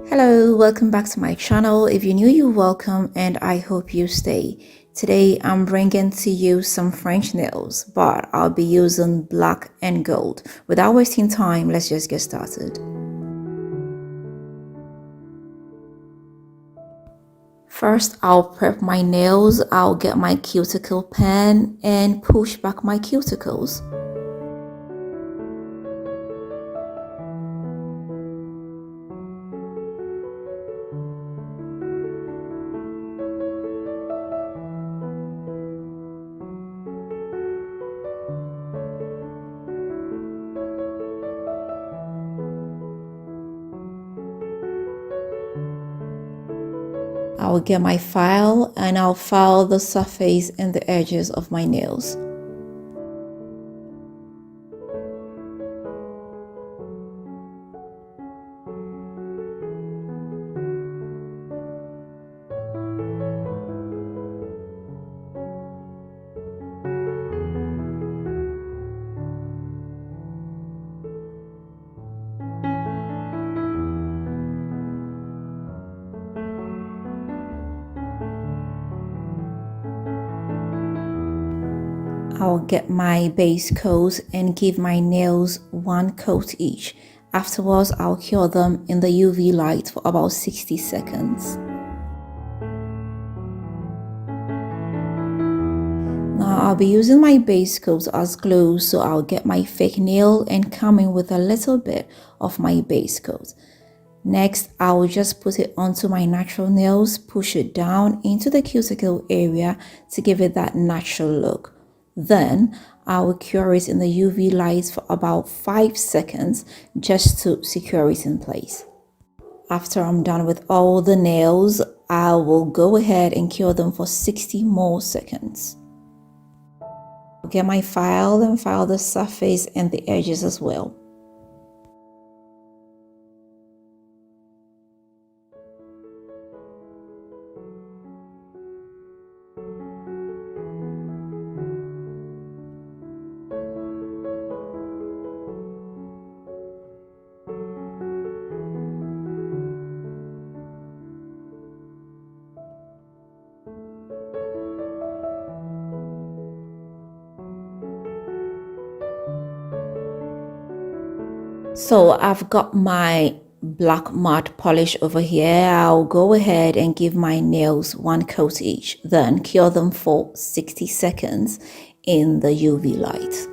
Hello, welcome back to my channel. If you're new, you're welcome and I hope you stay. Today I'm bringing to you some French nails, but I'll be using black and gold. Without wasting time, let's just get started. First, I'll prep my nails. I'll get my cuticle pen and push back my cuticles. I'll get my file and I'll file the surface and the edges of my nails. I'll get my base coat and give my nails one coat each. Afterwards, I'll cure them in the UV light for about 60 seconds. Now I'll be using my base coat as glue, so I'll get my fake nail and come in with a little bit of my base coat. Next, I will just put it onto my natural nails, push it down into the cuticle area to give it that natural look. Then I will cure it in the UV light for about 5 seconds just to secure it in place. After I'm done with all the nails, I will go ahead and cure them for 60 more seconds. I'll get my file and file the surface and the edges as well. So I've got my black matte polish over here. I'll go ahead and give my nails one coat each, then cure them for 60 seconds in the UV light.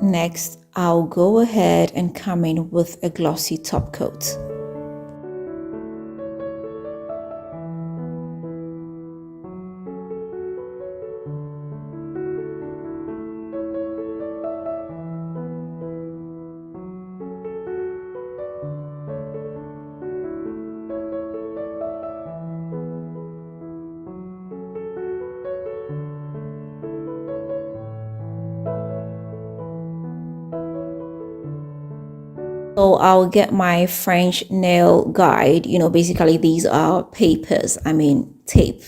Next, I'll go ahead and come in with a glossy top coat. So I'll get my French nail guide. Basically these are papers, tape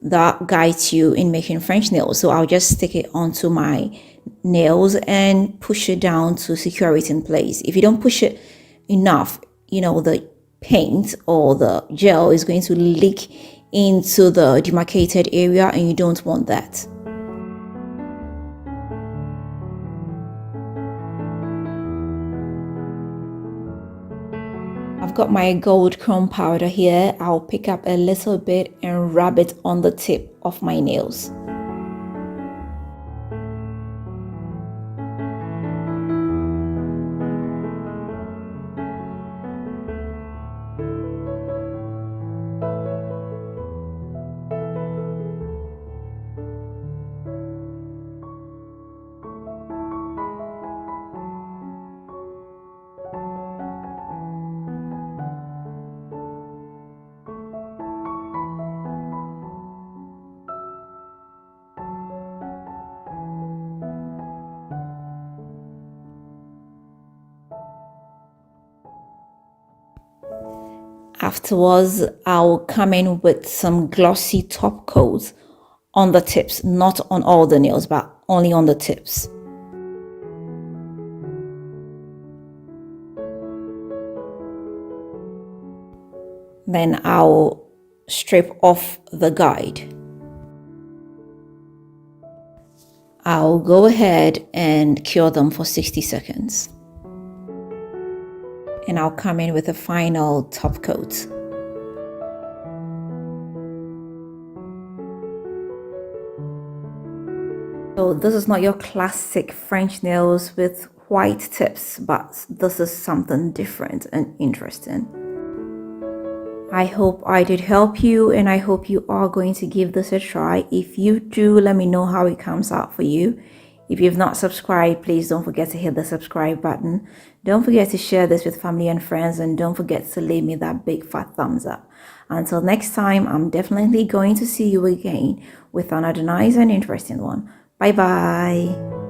that guides you in making French nails. So I'll just stick it onto my nails and push it down to secure it in place. If you don't push it enough, the paint or the gel is going to leak into the demarcated area, and you don't want that. I've got my gold chrome powder here. I'll pick up a little bit and rub it on the tip of my nails. Afterwards, I'll come in with some glossy top coat on the tips, not on all the nails, but only on the tips. Then I'll strip off the guide. I'll go ahead and cure them for 60 seconds. And I'll come in with a final top coat. So this is not your classic French nails with white tips, but this is something different and interesting. I hope I did help you, and I hope you are going to give this a try. If you do, let me know how it comes out for you. If you've not subscribed, please don't forget to hit the subscribe button. Don't forget to share this with family and friends, and don't forget to leave me that big fat thumbs up. Until next time, I'm definitely going to see you again with another nice and interesting one. Bye bye.